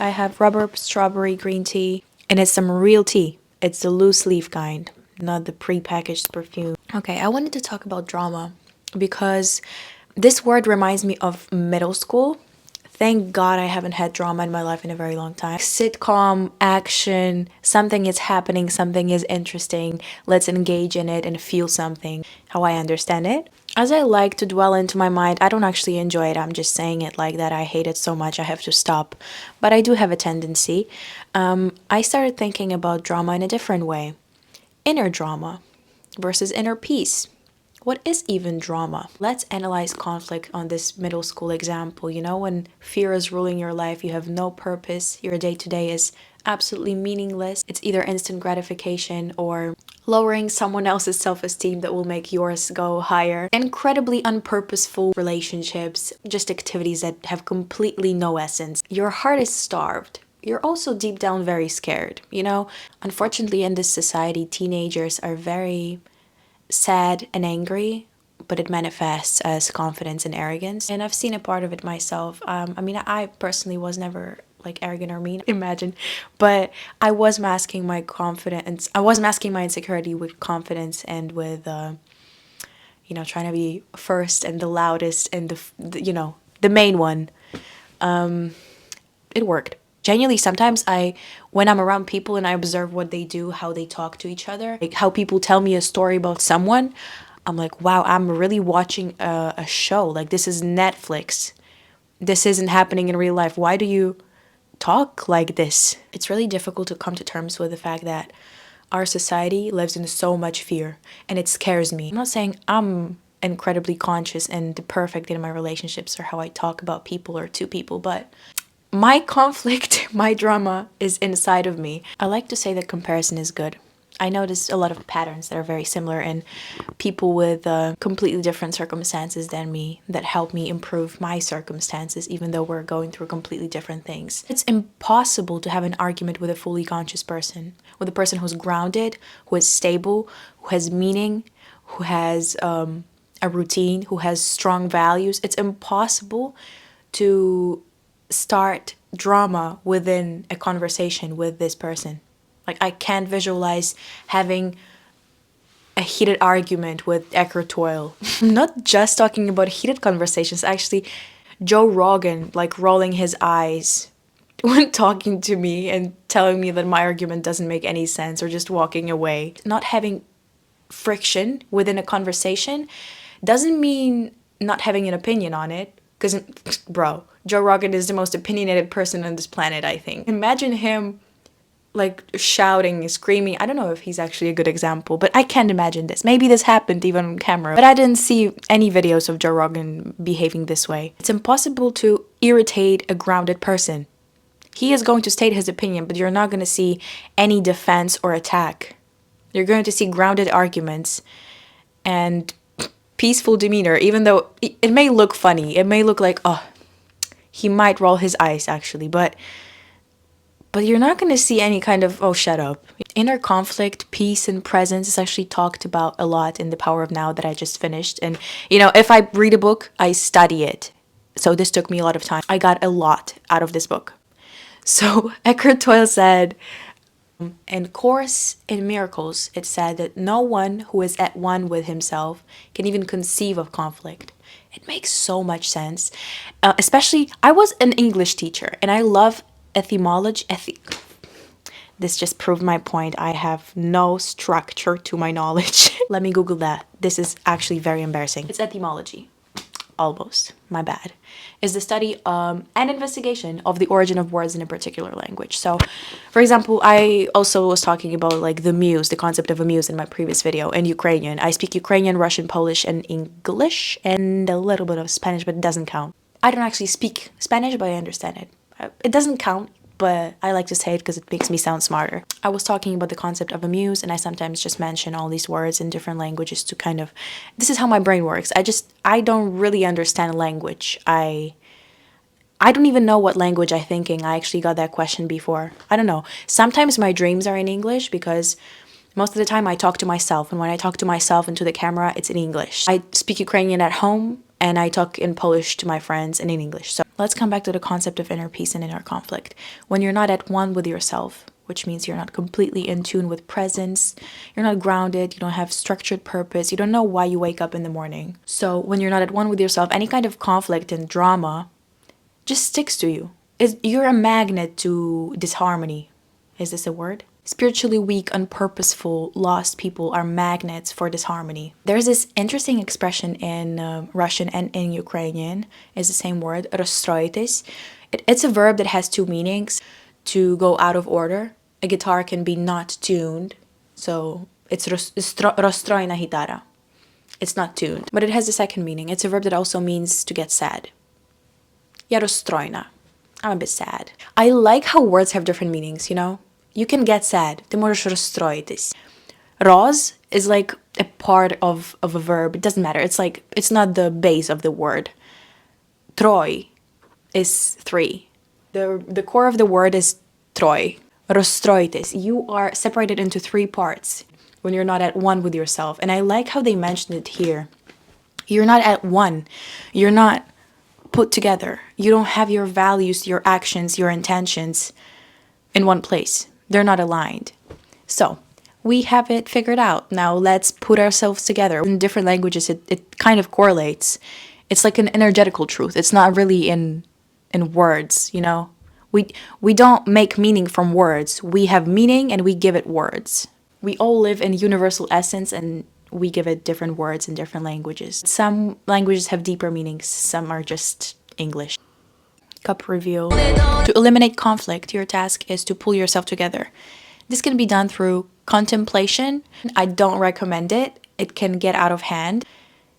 I have rhubarb, strawberry, green tea, and it's some real tea. It's the loose leaf kind, not the pre-packaged perfume. Okay, I wanted to talk about drama because this word reminds me of middle school. Thank God I haven't had drama in my life in a very long time. Sitcom, action, something is happening, something is interesting. Let's engage in it and feel something, how I understand it. As I like to dwell into my mind, I don't actually enjoy it. I'm just saying it like that. I hate it so much I have to stop. But I do have a tendency. I started thinking about drama in a different way. Inner drama versus inner peace. What is even drama? Let's analyze conflict on this middle school example. You know, when fear is ruling your life, you have no purpose, your day-to-day is absolutely meaningless. It's either instant gratification or lowering someone else's self-esteem that will make yours go higher. Incredibly unpurposeful relationships, just activities that have completely no essence. Your heart is starved. You're also deep down very scared, you know? Unfortunately, in this society, teenagers are very sad and angry, but it manifests as confidence and arrogance. And I've seen a part of it myself. I personally was never like arrogant or mean, imagine, but I was masking my confidence. I was masking my insecurity with confidence and with, trying to be first and the loudest and the main one. It worked. Genuinely, sometimes when I'm around people and I observe what they do, how they talk to each other, like how people tell me a story about someone, I'm like, wow, I'm really watching a show. Like, this is Netflix. This isn't happening in real life. Why do you talk like this? It's really difficult to come to terms with the fact that our society lives in so much fear, and it scares me. I'm not saying I'm incredibly conscious and perfect in my relationships or how I talk about people or to people, but my conflict, my drama is inside of me. I like to say that comparison is good. I notice a lot of patterns that are very similar in people with completely different circumstances than me that help me improve my circumstances, even though we're going through completely different things. It's impossible to have an argument with a fully conscious person, with a person who's grounded, who is stable, who has meaning, who has a routine, who has strong values. It's impossible to start drama within a conversation with this person. Like, I can't visualize having a heated argument with Eckhart Tolle. I'm not just talking about heated conversations, actually. Joe Rogan, like, rolling his eyes when talking to me and telling me that my argument doesn't make any sense, or just walking away. Not having friction within a conversation doesn't mean not having an opinion on it. Because, bro, Joe Rogan is the most opinionated person on this planet, I think. Imagine him, like, shouting, screaming. I don't know if he's actually a good example, but I can't imagine this. Maybe this happened even on camera. But I didn't see any videos of Joe Rogan behaving this way. It's impossible to irritate a grounded person. He is going to state his opinion, but you're not going to see any defense or attack. You're going to see grounded arguments and peaceful demeanor, even though it may look funny. It may look like, oh, he might roll his eyes actually, but you're not going to see any kind of, oh, shut up. Inner conflict, peace, and presence is actually talked about a lot in The Power of Now that I just finished. And, if I read a book, I study it. So this took me a lot of time. I got a lot out of this book. So Eckhart Tolle said, in Course in Miracles, it said that no one who is at one with himself can even conceive of conflict. It makes so much sense. Especially, I was an English teacher, and I love etymology. This just proved my point. I have no structure to my knowledge. Let me Google that. This is actually very embarrassing. It's etymology. Almost. My bad. Is the study and investigation of the origin of words in a particular language. So, for example, I also was talking about like the muse, the concept of a muse in my previous video, in Ukrainian. I speak Ukrainian, Russian, Polish, and English, and a little bit of Spanish, but it doesn't count. I don't actually speak Spanish, but I understand it. It doesn't count, but I like to say it because it makes me sound smarter. I was talking about the concept of a muse, and I sometimes just mention all these words in different languages to kind of, this is how my brain works. I don't really understand language. I don't even know what language I'm thinking. I actually got that question before. I don't know. Sometimes my dreams are in English because most of the time I talk to myself, and when I talk to myself into the camera, it's in English. I speak Ukrainian at home, and I talk in Polish to my friends and in English. So let's come back to the concept of inner peace and inner conflict. When you're not at one with yourself, which means you're not completely in tune with presence, you're not grounded, you don't have structured purpose, you don't know why you wake up in the morning. So when you're not at one with yourself, any kind of conflict and drama just sticks to you. You're a magnet to disharmony. Is this a word? Spiritually weak, unpurposeful, lost people are magnets for disharmony. There's this interesting expression in Russian and in Ukrainian. It's the same word, rozstroitись. It's a verb that has two meanings: to go out of order. A guitar can be not tuned, so it's rozstrojna gitara. It's not tuned, but it has a second meaning. It's a verb that also means to get sad. Я rozstrojna. I'm a bit sad. I like how words have different meanings, you know? You can get sad. Ти можеш розстроїтись. Roz is like a part of a verb. It doesn't matter. It's not the base of the word. Troi is three. The core of the word is troi. Rozstroїтись. You are separated into three parts when you're not at one with yourself. And I like how they mentioned it here. You're not at one. You're not put together. You don't have your values, your actions, your intentions in one place. They're not aligned. So we have it figured out. Now let's put ourselves together. In different languages, it kind of correlates. It's like an energetical truth. It's not really in words, you know? We don't make meaning from words. We have meaning and we give it words. We all live in universal essence and we give it different words in different languages. Some languages have deeper meanings. Some are just English. Cup review. To eliminate conflict, your task is to pull yourself together. This can be done through contemplation. I don't recommend it. It can get out of hand.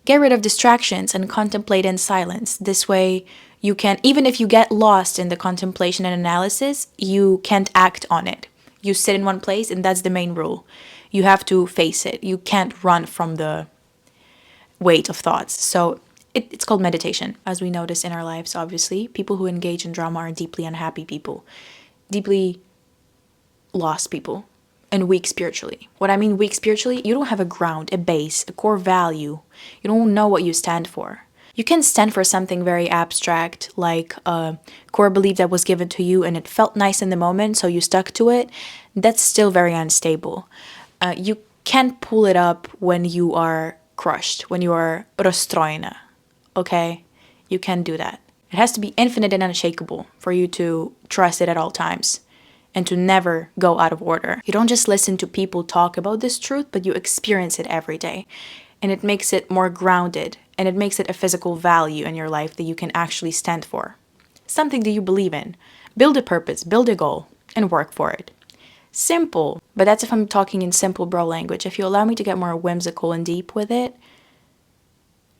Get rid of distractions and contemplate in silence. This way you can, even if you get lost in the contemplation and analysis, you can't act on it. You sit in one place and that's the main rule. You have to face it. You can't run from the weight of thoughts. So it's called meditation. As we notice in our lives, obviously, people who engage in drama are deeply unhappy people, deeply lost people, and weak spiritually. What I mean weak spiritually, you don't have a ground, a base, a core value. You don't know what you stand for. You can stand for something very abstract, like a core belief that was given to you and it felt nice in the moment, so you stuck to it. That's still very unstable. You can't pull it up when you are crushed, when you are rozstrojna. Okay? You can't do that. It has to be infinite and unshakable for you to trust it at all times and to never go out of order. You don't just listen to people talk about this truth, but you experience it every day. And it makes it more grounded, and it makes it a physical value in your life that you can actually stand for. Something that you believe in. Build a purpose, build a goal, and work for it. Simple, but that's if I'm talking in simple bro language. If you allow me to get more whimsical and deep with it,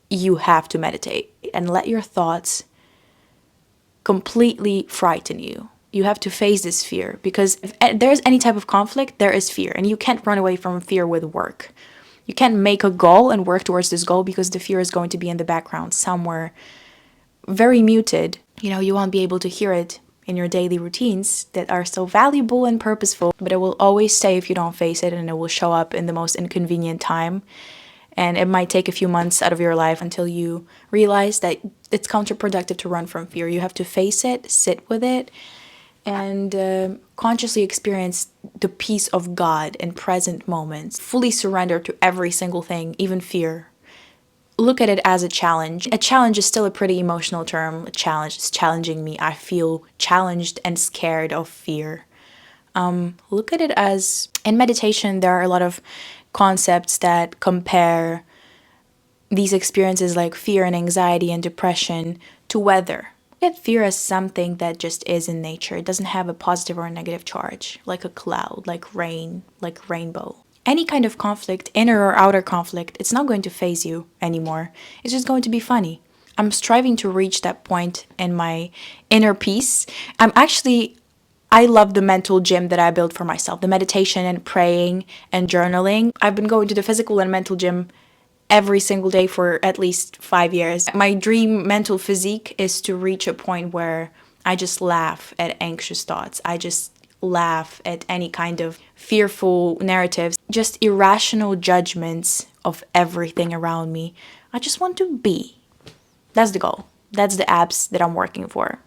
you have to meditate and let your thoughts completely frighten you. You have to face this fear, because if there's any type of conflict, there is fear, and you can't run away from fear with work. You can't make a goal and work towards this goal because the fear is going to be in the background somewhere, very muted. You know, you won't be able to hear it in your daily routines that are so valuable and purposeful, but it will always stay if you don't face it, and it will show up in the most inconvenient time. And it might take a few months out of your life until you realize that it's counterproductive to run from fear. You have to face it, sit with it, and consciously experience the peace of God in present moments. Fully surrender to every single thing, even fear. Look at it as a challenge. A challenge is still a pretty emotional term. A challenge is challenging me. I feel challenged and scared of fear. Look at it as, in meditation, there are a lot of concepts that compare these experiences like fear and anxiety and depression to weather. Look at fear as something that just is in nature. It doesn't have a positive or a negative charge, like a cloud, like rain, like rainbow. Any kind of conflict, inner or outer conflict, it's not going to faze you anymore. It's just going to be funny. I'm striving to reach that point in my inner peace. I love the mental gym that I built for myself, the meditation and praying and journaling. I've been going to the physical and mental gym every single day for at least 5 years. My dream mental physique is to reach a point where I just laugh at anxious thoughts. I just laugh at any kind of fearful narratives, just irrational judgments of everything around me. I just want to be. That's the goal. That's the apps that I'm working for.